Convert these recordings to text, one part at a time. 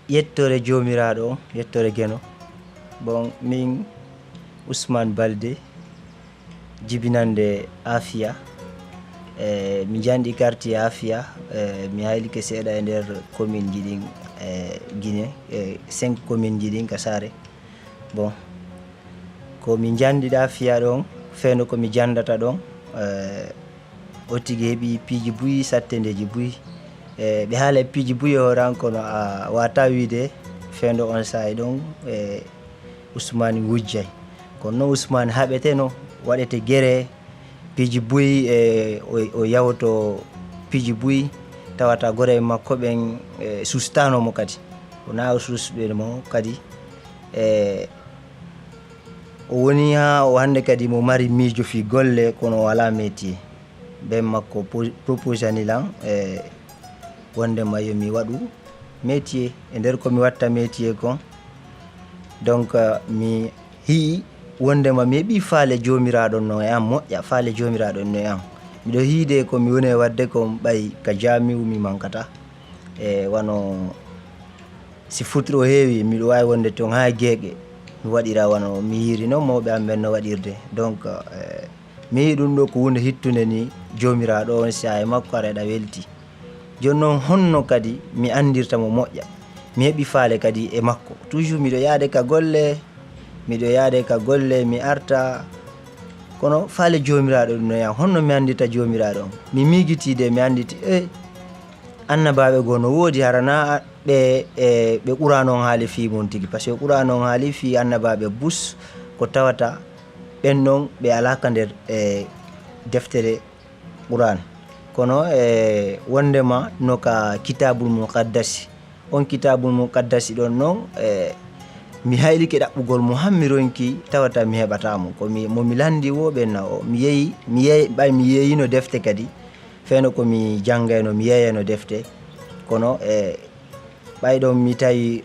yettore jomiraɗo yettore Gueno. Bon min Ousmane Baldé jibinande Afia, mi jandi quartier Afia, mi haylike seeɗa e nder commune ji ɗin Guinée, 5 commune ji ɗin Kasare. Bon ko mi jandiɗa Afia ɗon fewno komi jandata ɗon, o tigi heeɓi piiji buyi sattedeji buyi, ɓe haala piiji buyi horan kono a wata wiide fewndo on sahi ɗon Ousmane wujjay, kono noon Ousmane haɓeteno waɗete guéré piiji buyi, o yawto piiji buyi tawata gore makko ɓen sustanomo kadi, wona o susɓe mo kadi, o woni ha o hande kadi mo mari miijo fi golle kono wala métier. Ben makko proposanilan wondema yomi waɗu métier, e nder komi watta métier kon donc mi hii wondema mi heeɓi faale jomiraɗo no e am, moƴƴa faale jomiraɗo no e am, miɗo hiide komi woni e wadde kon ɓay ka jamiu mi mankata, wano si futuro heewi miɗo wawi wonde toon ha gueeƴe mi waɗira wano mi yiri noon mawɓe am ɓen no waɗirde. Donc mi yii ɗum ɗo ko hunde hittude ni jomiraɗo on sa e makko aɗa welti. Joni noon honno kadi mi andirta mo moƴƴa, mi heeɓi faale kadi e makko, toujours miɗo yaade ka golle mi arta, kono faale jomiraɗo ɗum no yam, honno mi andirta jomiraɗo on. Mi miigitide mi anditi annabaɓe goo no woodi harana ɓe ɓurano on haali fi mum tigi, par ce que ɓurano on haali fi annabaɓe bus ko tawata ɓen ɗon ɓe alaka nder deftere Qur'an, kono wondema no ka kitabul muqaddasi, on kitabul muqaddasi ɗon noon mi haylike ɗaɓɓugol mo hammi ronki tawata mi heɓatamo, momi landi wo ɓenna o mi yeyino defte kadi fewno komi janggayno mi yeyano defte, kono ɓayɗon mi tawi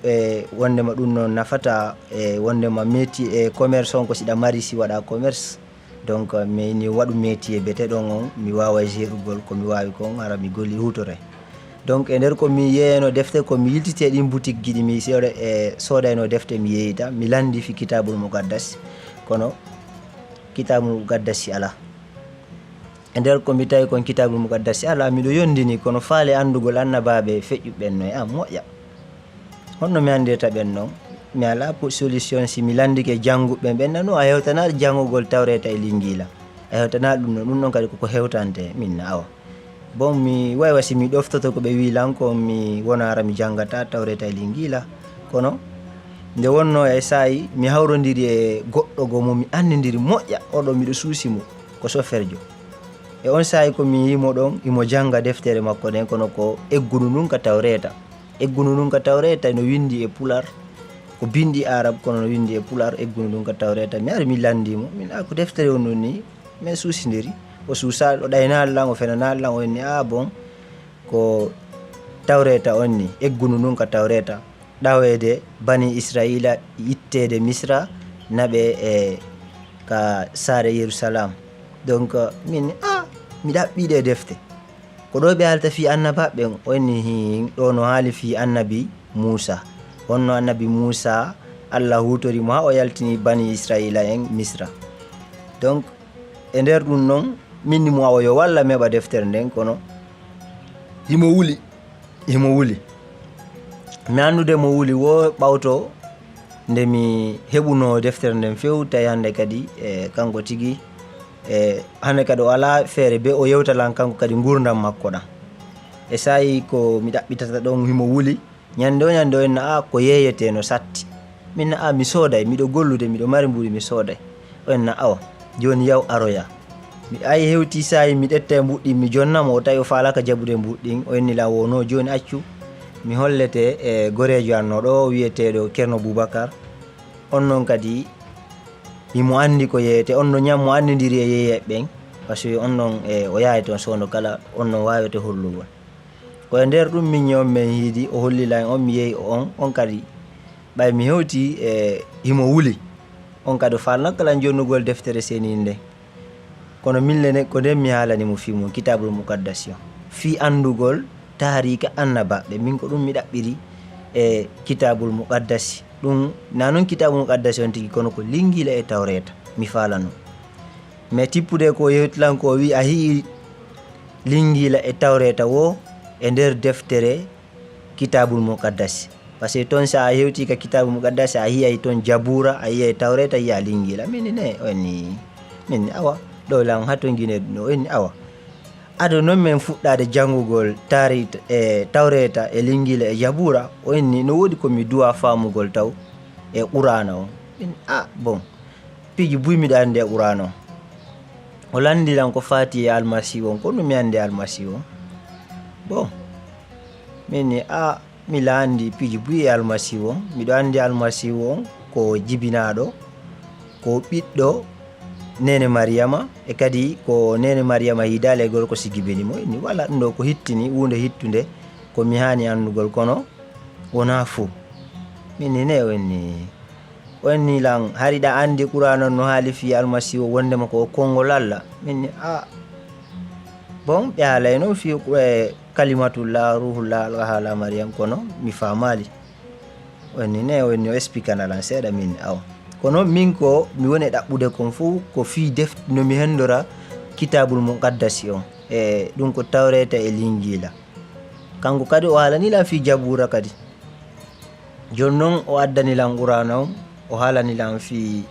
wondema ɗum noon nafata wondema métier commerce on ko siɗa mari si waɗa commerce, donc mini waɗu métier beteɗon on mi wawa gérugol komi wawi kon ara mi golli hutore. Donc e nder komi yeyano defte komi yiltite ɗin boutique jiɗi mi sodayno defte mi yeyita, mi landi fi kitabul muqaddas, kono kitabul muqaddasi ala. E nder komi tawi kon kitabul muqaddasi ala miɗo yondini, kono faale andugol annabaɓe feƴƴuɓen no e am moƴƴa, honno mi andirta ɓen noon, mi ala solution si mi landike janguɓe ɓenna no a hewtana jangugol tawreta e lingila, a hewtana ɗum ɗon kadi koko hewtante minna awa. Bon mi waywa si mi ɗoftoto ko ɓe wi lanko mi wona ara mi jangata tawreta e lingila, kono nde wonno e sayi mi hawrodiri e goɗɗo go mo mi andidiri moƴƴa, oɗo miɗo suusi mo ko soferjo, e on sayi komi yimo ɗon imo janga deftere makko nden, kono ko eggunu ɗum ka tawreta no windi e pular, ko bindi arabe kono no windi e pular, eggunu ɗum ka tawreta. Mi ari mi landimo, min ko deftere on ɗon ni min suusidiri, o suusa o ɗayna lan o fenana lan, o ni bon ko tawreta on ni, eggunu ɗum ka tawreta, ɗawede bani Israila ittede Misra naɓe ka saare Yerusalam. Donc min mi ɗaɓɓiɗe defte ko ɗo ɓe haalta fi annabaɓe on ni, ɗo no haali fi annabi Moussa, wonno annabi Moussa Allah hutorimo ha o yaltini bani Israila en Misra. Donc e nder ɗum noon minni mo awa yo walla meɓa deftere nden, kono himo wuli mi andude mo wuli wo ɓawto nde mi heɓuno deftere nden few tawi hande kadi kanko tigui hande kadi o ala feere be o yewtalan kanko kadi gurdam makko ɗam, e sayi ko mi ɗaɓɓitata ɗon himo wuli ñande o enna ko yeyete no satti, minna mi sooday, miɗo gollude miɗo mari mburi mi sooday, o enna awa joni yaw aroya, mi hewti sayi mi ƴetta e mbuɗɗin mi jonnamo, o tawi o falaka jaɓude mbuɗɗin, o enni la wono joni accu mi hollete e gorejo anno ɗo wiyeteɗo Ceerno Boubacar, on noon kadi himo andi ko yeyete, on no ñam mo andidiri e yeyeɓe ɓen, par ce que on noon o yahay toon sono kala on noon wawete hollugol, ko e nder ɗum min ñom men hiidi o hollila en on, mi yeehi on kadi ɓay mi hewti himo wuli, on kadi o falno kala jonnugol deftere senide nde, kono millene ko nden mi haalanimo fi mum kitabul muqaddas fi andugol tarika annabaɓe, min ko ɗum mi ɗaɓɓiri e kitabul muqaddasi ɗum na noon kitabul muqaddasi on tigi kono ko lingila e tawreta mi falano mais tippude ko yewtilan ko wi a hii lingila e tawreta wo e nder deftere kitabul muqaddasi par ce que toon sa a hewti ka kitabul muqaddasi a yiyay toon jabura a yiyay tawreta yiya lingila mini ne oni min awa ɗo lan hato guine ɗum ɗo oni awa ado noon min fuɗɗade janngugol tawreta e lingila e jabura o inni no woodi komi duwa famugol taw e qur'ana o bon piji buy miɗa andi e qur'ana o landilan ko fati e almasihu on ko ɗum mi andi almasihu on bon min mi landi piji buy e almasihu on miɗo andi almasihu on ko jibinaɗo ko ɓiɗɗo nene Mariama e kadi ko nene Mariama hidalegol ko sigibenimo ni wala ɗum ɗo ko hittini hunde hittunde ko mi hani andugol kono wona fo min ne wonni lan harida andi qur'an no haali fi almasihu wondema ko kongol Allah min bon ɓe haalay noon fi kalimatullah ruhullah ala Mariam kono mi famali wonni o expliquana lan seeɗa min awa kono min ko mi woni ɗaɓɓude kon fof ko fi no mi hendora kitabul muqaddasi on e ɗum ko tawreta e lingila kanko kadi o haalanilan fi jabura kadi joni noon o addanilan qur'ana on o haalanilan fi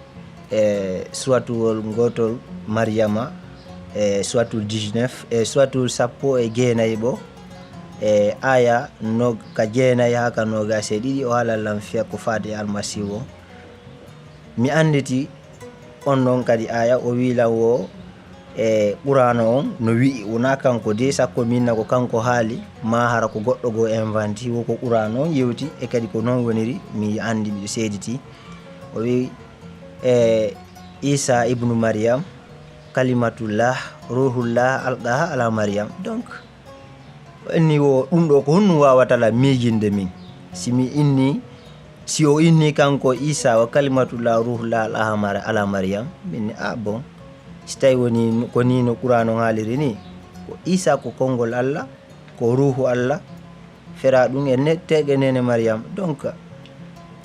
suratugol gotol Mariama e suratul 19 e suratul 19 bo e aya ka 9 ha ka 22 o haalanlan fiya ko faade almasihu mi anditi on noon kadi aya o wiilan wo e qur'ana on no wi'i wona kanko de sakko minna ko kanko haali ma hara ko goɗɗo go inventi wo ko qur'ana on yewti e kadi ko noon woniri mi andi miɗo seediti o wi Isa ibnu Maryam kalimatullah ruhullah alqaha ala Maryam donc inni wo ɗum ɗo ko honno wawatala miijinde min si o inni kanko Isa wa kalimatullah ruhullah ala Maryam min bon si tawi woni ko ni no qur'an on haaliri ni ko Isa ko kongol Allah ko ruhu Allah fera ɗum e nettege nene Maryam donc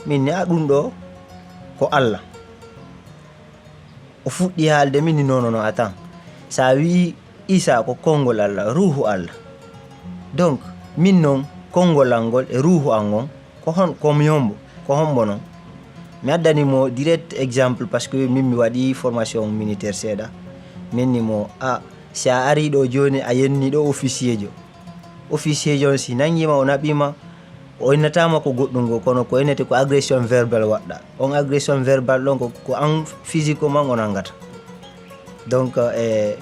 min ɗum ɗo ko Allah o fuɗɗi haalde min nono atan sa wi Isa ko kongol Allah ruhu Allah donc min noon kongol angol e ruhu angon ko mi yombo ko hombo noon mi addanimo direct exemple parce que min mi waɗi formation militaire seeɗa min ni mo si a ari ɗo joni a yenni ɗo officier jo si nangima o naɓima o innatama ko goɗɗum go kono ko innete ko agression verbal waɗɗa on agression verbal ɗon ko an physiquement o nangata donc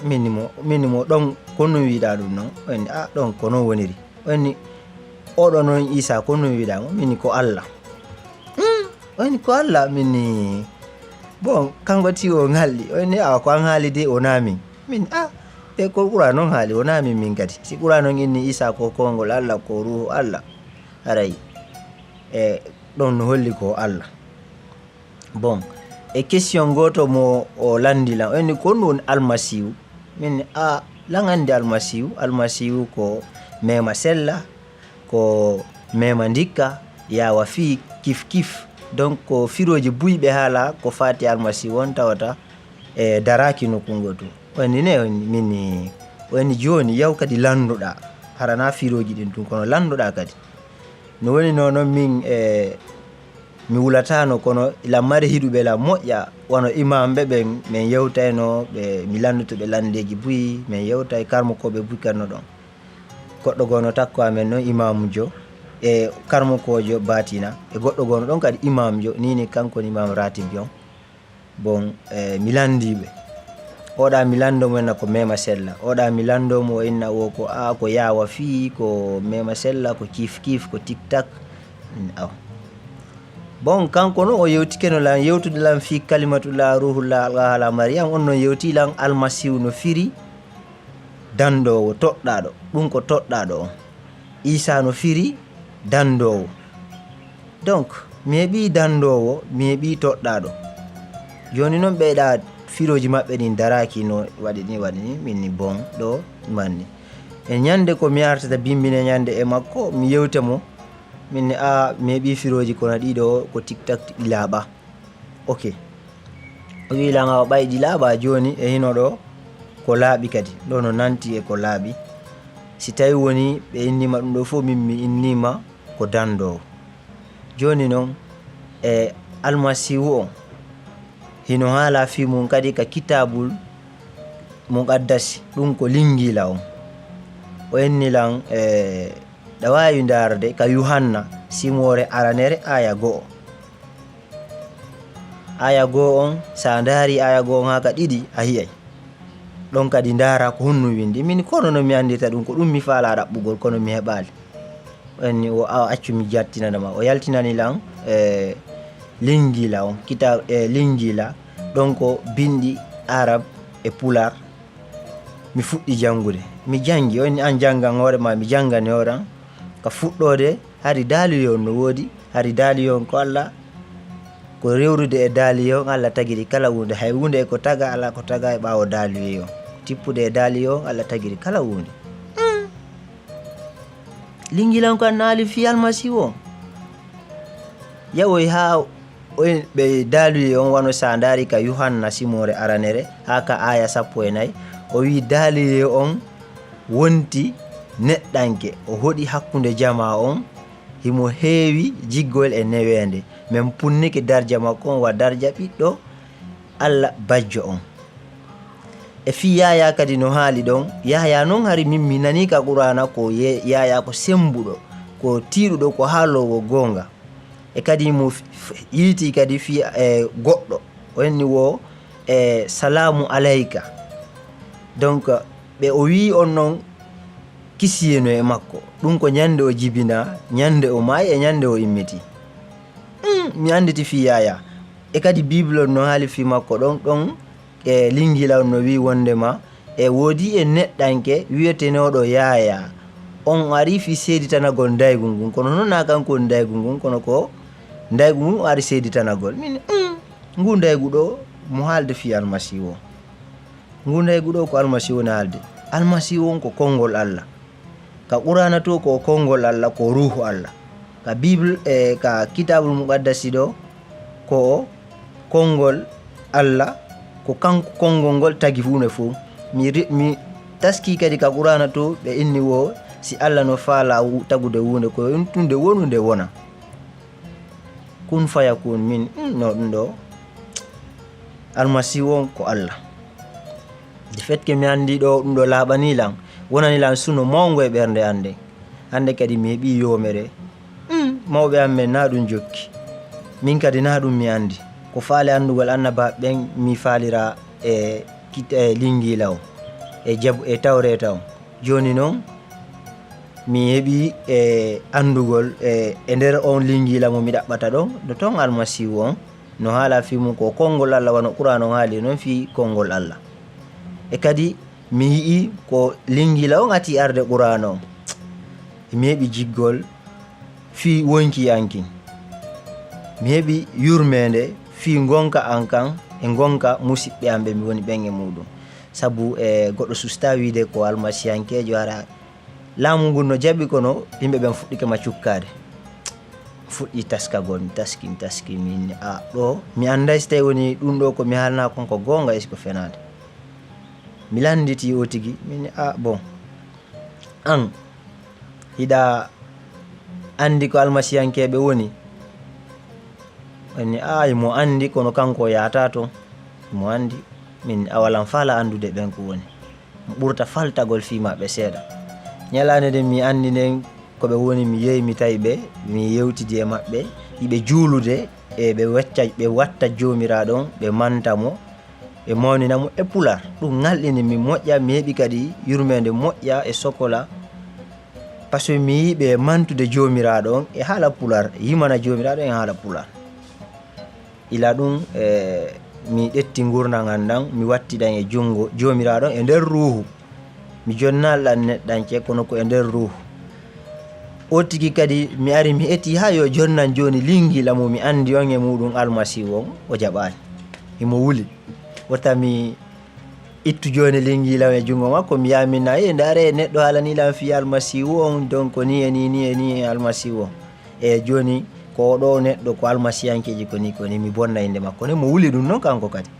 min ni mo ɗon konno wiɗa ɗum noon oni ɗon ko noon woniri oni oɗo noon Isa konno wiɗamo min ko Allah oni ko Allah min bon kanko ti o ngalli oni ko an haali de o namin min e ko qur'an noon haali o namin min kadi si qur'an noon inni Isa ko kongol Allah ko ruhu Allah aray e ɗon no holli ko Allah bon e question goto mo o landilan oni ko non almasihu min lan andi almasihu ko mema sella ko mema ndikka yawa fi kif donc ko firoji buyɓe haala ko fati almasihu on tawata e daraki nokkungo to woni woni joni yaw kadi landuɗa harana firoji ɗin tun kono landuɗa kadi no woni noon min mi wulatano kono lammare hiɗuɓe la moƴƴa wono imamɓe ɓen min yewtayno mi landutoɓe landeji buyi min yewtay karmokoɓe buy kanno ɗon goɗɗo gono takko amen noon imamujo e karmokojo batina e goɗɗo gono ɗon kadi imamjo nini kankoni imam ratib jon bon mi landiɓe oɗa mi landomo enna ko mema sella oɗa mi landomo enna o ko ko yawa fi ko mema sella ko kif ko tiktak bon kanko no o yewtike no lan yewtude lan fi kalimatullah ruhullah ala Maryam on no yewti lan almasihu no firi dandowo toɗɗaɗo ɗum ko toɗɗaɗo on Isa no firi dandowo donc mi heɓi dandowo mi heɓi toɗɗaɗo joni noon ɓeyɗa firoji maɓɓe ɗin daraki no waɗi ni min ni bon ɗo manni e ñande ko mi artata bimbine ñande e makko mi yewtemo min a mi heɓi firoji kono ɗiɗo ko tiktak ɗi laaɓa. Ok, o wi langa o ɓayɗi laaɓa joni e hino ɗo ko laaɓi kadi ɗo no nanti e ko laaɓi. Si tawi woni ɓe innima ɗum ɗo fof min mi innima ko dandowo. Joni noon e almasihu o hino haala fi mum kadi ka kitabul mo qaddasi ɗum ko lingila on. O ennilan ɗa wawi darde ka Yuhanna simore aranere aya 1. Aya 1 on sa daari aya 1 on ha ka ɗiɗi a yiyay ɗon kadi dara ko honno windi. Min kono no mi andita ɗum ko ɗum mi faala raɓɓugol kono mi heɓali. O enni o accu mi jattinanama. O yaltinani lan lingila on kitab lingila ɗon ko bindi arab e pular. Mi fuɗɗi jangude, mi jangi. O enni an jangan hoorema, mi jangani horan ka fuɗɗode hari daaliyon no woodi. Hari daaliyon ko Allah ko rewrude e daaliyon Allah tagiri kala hunde. Hay hunde ko taga ala ko taga e ɓawo daaliyon. Tippude e daaliyon Allah tagiri kala hunde. Lingilan ko naali fi almasihu on yawoy ha ɓe daaliyon wano sa daari ka Yuhanna simore aranere ha ka aya 14. O wi daaliye on wonti neɗɗanke o hoɗi hakkunde jama on himo heewi jiggol e newende min punnike darja makko on wa darja ɓiɗɗo Allah bajjo on. E fi Yaya kadi no haali ɗon, Yaya noon hari min mi nani ka Qur'ana ko Yaya ko sembuɗo ko tiiɗuɗo ko haalowo gonga. E kadi mo yiiti kadi fi goɗɗo o henni wo salamu alayka. Donc ɓe o wi on noon kisiyeno e makko ɗum ko ñande o jibina, ñande o maayi e ñande o immiti. Mi anditi fi Yaya. E kadi Bible no haali fi makko ɗon e lingila no wi wondema e woodi e neɗɗanke wiyetenoɗo Yaya on ari fi seeditanagol daygu ngun kono noon na kanko woni daygu ngun kono ko daygu ngun o ari seeditanagol. Min ngu daygu ɗo mo haalde fi almasihu o. Ngu daygu ɗo ko almasihu ne haalde. Almasihu on ko konngol Allah. Ka Qur'ana to ko konngol Allah, ko ruhu Allah. Ka Bible ka kitabul muqaddasi ɗo ko konngol Allah, ko kanko konngol ngol tagi hunde fof. Mi taski kadi ka Qur'ana to ɓe inni wo si Allah no faala tagude hunde ko tunde wonunde wona kun fayakun. Min no ɗum ɗo almasihu on ko Allah. De fait que mi andi ɗo ɗum ɗo laaɓani lan wonani lan suno mawngo e ɓernde ande. Hande kadi mi heɓi yomere mawɓe amen na ɗum jokki, min kadi na ɗum mi andi. Ko faale andugol annaba ɓen mi faalira e lingila o e tawreta on. Joni noon mi heɓi andugol e nder on lingila mo mi ɗaɓɓata ɗon no ton almasihu on no haala fi mum ko konngol Allah wano Qur'an on haali noon fi konngol Allah. E kadi mi yii ko lingila on ati arde Qur'an on mi heɓi jiggol fi wonkiyankin, mi heɓi yurmede fi gonka an kan e gonka musidɓe am ɓe mi woni ɓen e muɗum. Sabu goɗɗo susta wiide ko almasiyankejo ara laamu ngu no jaɓi kono yimɓe ɓen fuɗɗikema cukkade, fuɗɗi taskagol. Mi taski min ɗo mi anday so tawi woni ɗum ɗo ko mi haalna kon ko gonga est ce que fenade. Mi landiti o tigi min bon an hiɗa andi ko almasiyankeɓe woni. Woni mo andi kono kanko yata ton mo andi. Min awalan faala andude ɓen ko woni, mo ɓurta faltagol fi maɓɓe seeɗa. Ñalande nden mi andi nden koɓe woni mi yehi mi tawi ɓe mi yewtidi e maɓɓe yiɓe juulude e ɓe watta jomiraɗon ɓe manta mo ɓe mawninamo e pular. ɗum ngalɗini mi moƴƴa. Mi heɓi kadi yurmede moƴƴa e sokola par ce que mi yiɓe mantude jomiraɗo on e haala pular, yimana jomiraɗo en haala pular. Ila ɗum mi ɗetti gurdam andan mi wattiɗan e jungo jomiraɗo e nder ruhu. Mi jonnalɗan neɗɗanke kono ko e nder ruhu. O tigi kadi mi ari mi eti ha yo jonnan joni lingila mo mi andi on e muɗum almasihu on o jaɓani, imo wuli. Wota mi ittu joni lingila e jungo makko mi yamina ndare neɗɗo haalanilan fi almasihu on donc ni e almasihu on. e joni ko ɗo neɗɗo ko almasiyankeji koni mi bonna inde makko ne mo wuli ɗum noon kanko kadi.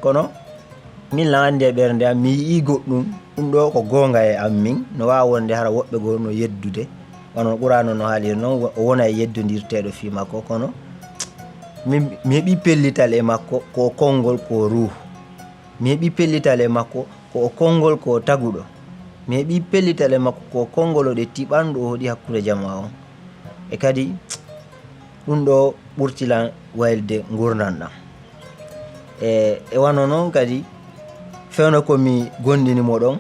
Kono min la andi e ɓernde am mi yii goɗɗum ɗum ɗo ko gonga e am min no wawa wonde hara woɓɓe goo no yeddude wono Qur'an no haalir noon o wona e yeddodirteɗo fi makko. Kono mi heɓi pellital e makko ko konngol ko ruhu, mi heɓi pellital e makko ko konngol ko taguɗo, mi heɓi pellital e makko ko konngol o ɗe tiɓanɗo o hoɗi hakkude jama on. E kadi ɗum ɗo ɓurtilan waylde gurdam ɗam e wano noon kadi fewno komi gondinimo ɗon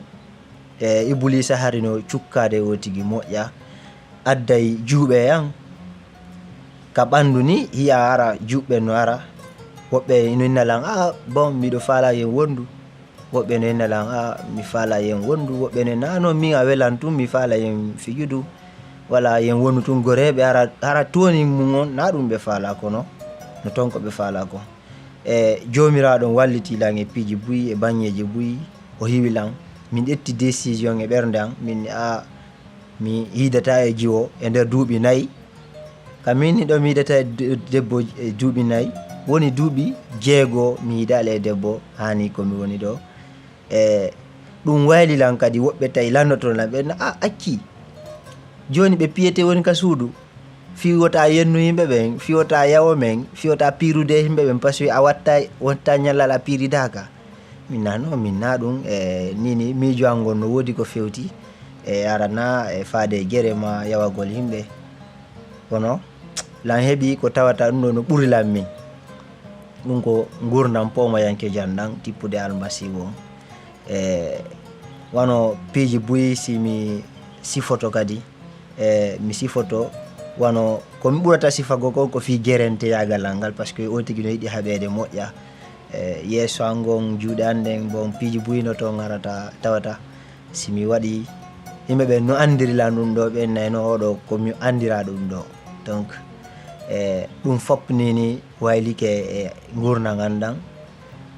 e Iblisa harino cukkade o tigi moƴƴa adday juuɓe yan ka ɓandu ni hiya ara juɓɓe no ara woɓɓe no innalan bon miɗo faala yen wondu, woɓɓe no innalan mi faala yen wondu, woɓɓe no nano min a welan tum mi faala yen fijudu wala yen wonu tun goreɓe ara toni mum on na ɗum ɓe faala kono no ton ko ɓe faala ko. E jomiraɗo wallitilan e piiji buyi e baŋngeji buyi o hiwilan min ƴetti décision e ɓernde an min mi hidata e jiwo e nder duuɓi 4 kamin ɗo mi hidata e debbo e duuɓi 4 woni duuɓi 6 mi hidale e debbo hani komi woni ɗo e ɗum waylilan kadi woɓɓe tawi lannotolan ɓe acci joni ɓe piyete woni ka suudu fiwota yennu yimɓe ɓen, fiwota yawo men, fiwota pirude yimɓe ɓen par ce que a watta ñallal a piridaka. Min na ɗum e nini miijo an gon no woodi ko fewti e arana e faade gere ma yawagol yimɓe kono lan heeɓi ko tawata ɗum ɗo no ɓurilan min ɗum ko gurdam pomayanke janɗan tippude almasihu on e wano piiji buyi si mi sifoto kadi e mi sifoto wano komi ɓurata sifago kon ko fi gerente yagalal ngal par ce que o tigi no yiɗi haɓede moƴƴa yeeso an gon juuɗe anden bon piiji buyino to garata tawata simi waɗi yimɓeɓe no andirilan ɗum ɗo ɓen nayno oɗo komi andira ɗum ɗo donc ɗum fop nini waylike e gurdam andan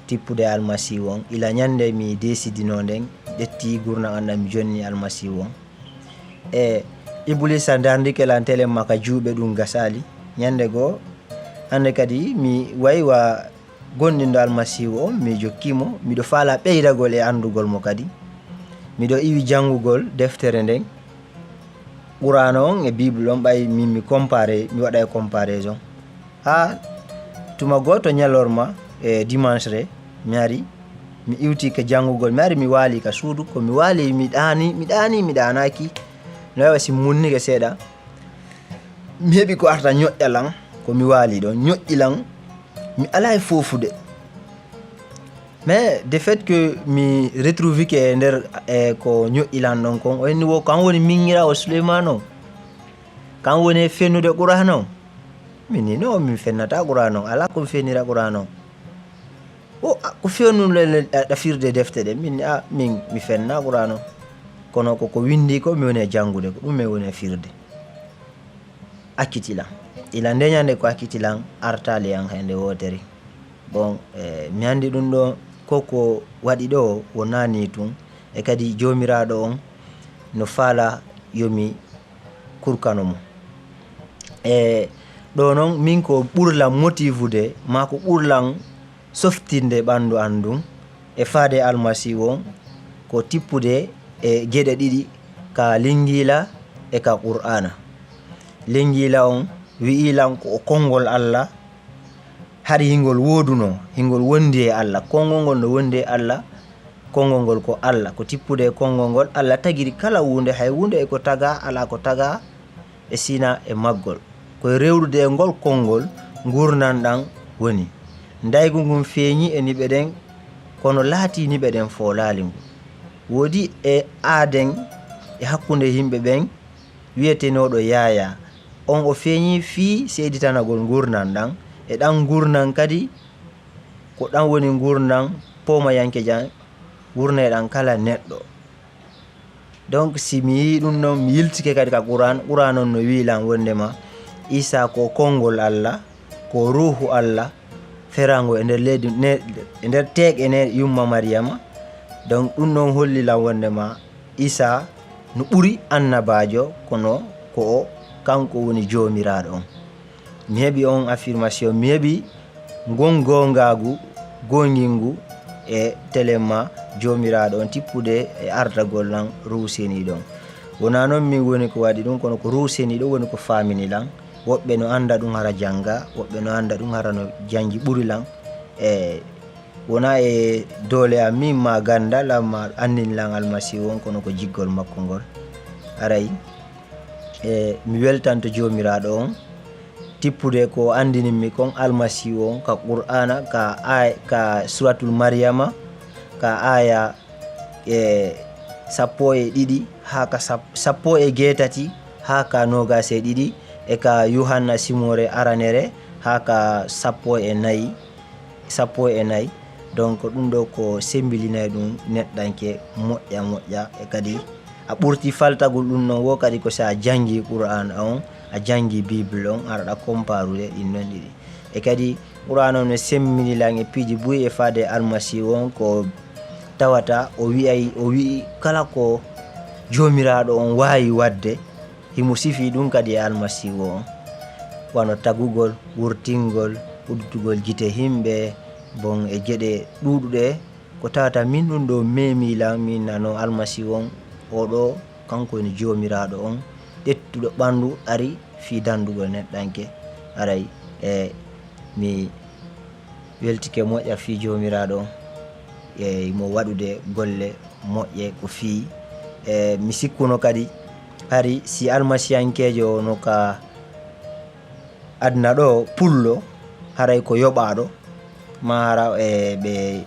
tippude almasihu on ila ñande mi décidino nden ƴetti gurdam andan mi jonni almasihu on e Iblisa darndikelan telen maka juuɓe ɗum gasali ñande goo hande kadi mi waywa gonɗindo almasihu o mi jokkimo miɗo faala ɓeydagol e andugol mo kadi miɗo iwi janngugol deftere nden Qur'ana on e Bible on ɓay min mi compare mi waɗa e comparaison ha tuma goto ñalorma e dimanche re mi ari mi iwti ka janngugol mi ari mi waali ka suudu ko mi waali mi ɗanaki no wawa si munnike seeɗa mi heɓi ko arta ñoƴƴalan ko mi waali ɗon ñoƴƴilan mi ala e fofude mais de fait que mi retrouvike e nder ko ñoƴƴilan ɗon kon o henni wo kan woni minŋirawo Souleymane o kan woni fennude Qur'an o min ni non min fennata Qur'an o ala komi fennira Qur'an o ko fewnude ɗafirde defte ɗe min min mi fenna Qur'an o kono koko windi ko mi woni e janngude ko ɗum mi woni e firde akkitilan ila ndeñande ko akkitilan artali an hende wotere bon mi andi ɗum ɗo koko waɗi ɗo o nani tun e kadi jomiraɗo on no faala yomi kurkano mo e ɗo noon min ko ɓurlan motivude ma ko ɓurlan softinde ɓandu an ɗum e faade almasihu on ko tippude e geɗe ɗiɗi ka linguila e ka Qur'ana. Linguila on wi'ilan ko konngol Allah hari hingol woduno hingol wondi e Allah konngol ngol no wondi e Allah konngol ngol ko Allah ko tippude e konngol ngol Allah tagiri kala hunde hay hunde e ko taga ala ko taga e sina e maggol koye rewrude e ngol konngol gurdam ɗam woni ndaygu ngun feeñi e niɓe ɗen kono laati niɓe ɗen foolali ngu woodi e aaden e hakkunde yimɓe ɓen wiyetenoɗo Yaya on o feeñi fii seeditanagol gurdam ɗam e ɗan gurdam kadi ko ɗan woni gurdam pomayanke jan gurneɗan kala neɗɗo donc si mi yi ɗum ɗon mi yiltike kadi ka Qur'an on no wiilan wondema Isa ko konngol Allah ko ruhu Allah ferango e nder leydi e nder teeƴe ne yumma Mariama donc ɗum ɗon hollilan wondema Isa no ɓuri annabajo kono ko o kanko woni jomiraɗo on. Mi heɓi on affirmation, mi heɓi gongagu gongingu e téléma jomiraɗo on tippude e ardagol lan ruseni ɗon. Wona noon min woni ko waɗi ɗum, kono ko ruseni ɗo woni ko famini lan. Woɓɓe no anda ɗum hara janga, woɓɓe no anda ɗum hara no jangi ɓuri lan. Wona e dole am min ma gandal amma andin lan almasihu on, kono ko jiggol makko ngol. Arayi mi weltanto jomiraɗo on tippude ko andininmi kon almasihu on ka qur'ana ka suratul maryama ka aya 12 ha ka 13 ha ka 22 e ka Yohanna simore aranere ha ka 14. Donc ɗum ɗo ko sembilinay ɗum neɗɗanke moƴƴa e kadi a ɓurti faltagol ɗum non wo kadi ko sa jangi qur'an on, a jangi bible on, araɗa comparude ɗin non ɗiɗi. E kadi qur'an on no semminilan e piiji buyi e fade almasihu on ko tawata o wi'i kala ko jomiraɗo on wawi wadde himo sifi ɗum kadi e almasihu on, wano tagugol, wurtingol, uddugol gite himɓe, bon e geɗe ɗuɗuɗe ko tawata min ɗum ɗo memilan min nano almasihu on oɗo kanko woni jomiraɗo on ƴettuɗo ɓandu ari fi dandugol neɗɗanke. Aray mi weltike moƴƴa fi jomiraɗo on mo waɗude golle moƴƴe ko fi. Mi sikkuno kadi hari si almasiyankejo no ka adna ɗo pullo haray ko yoɓaɗo mara ɓe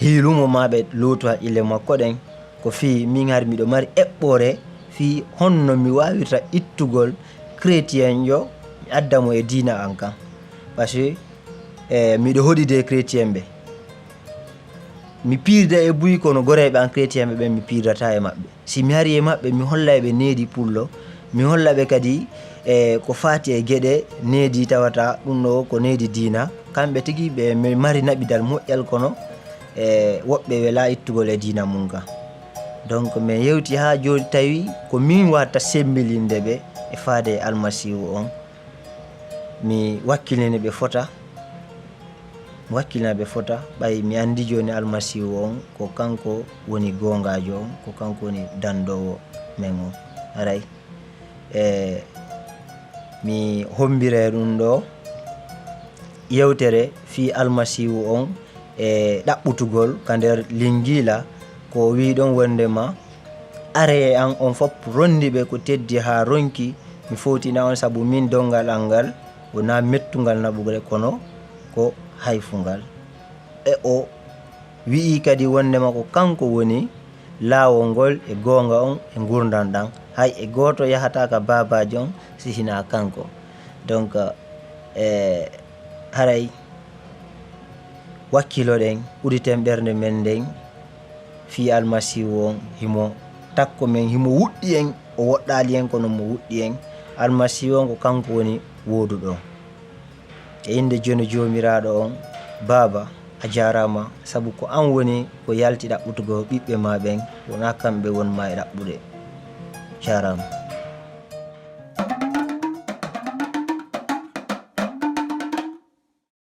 hilumo ma ɓe lotu haqqille makko ɗen ko fi min hari miɗo mari eɓɓore fi honno mi wawirta ittugol chrétien jo mi addamo e dina an kan, par ce que miɗo hoɗide chrétien ɓe, mi pirda e buyi kono goreɓe an chrétien ɓe ɓen mi pirdata e maɓɓe. Si mi hari e maɓɓe mi hollayɓe needi pullo, mi hollaɓe kadi ko fati e gueɗe needi tawata ɗum ɗo ko needi dina, kamɓe tigui ɓe mari naɓidal moƴƴal kono woɓɓe wela ittugol e dina mum ka. Donc mi yewti ha joni tawi ko min watta sembilinde ɓe e fade almasihu on, mi wakkilini ɓe fota, mi wakkilina ɓe fota ɓay mi andi joni almasihu on ko kanko woni gongajo on, ko kanko woni dandowo men on. Aray mi hombire ɗum ɗo yewtere fi almasihu on e ɗaɓɓutugol ka nder lingila ko wi ɗon wondema are e an on fop rondiɓe ko teddi ha ronki, mi fowtina on saabu min dongal an ngal wona mettugal naɓugle kono ko hayfungal. E o wi'i kadi wondema ko kanko woni laawol ngol e gonga on e gurdam ɗam, hay e goto yahata ka babaji on si hina kanko. Donc haray wakkiloɗen ɓuriten ɓernde men nden fi almasihu on himo takko men, himo wuɗɗi en, o woɗɗali en kono mo wuɗɗi en. Almasihu on ko kanko woni woduɗo. E inde joni jomiraɗo on baba a jarama, saabu ko an woni ko yalti ɗaɓɓutugo ɓiɓɓe ma ɓen, wona kamɓe wonma e ɗaɓɓude. Jarama.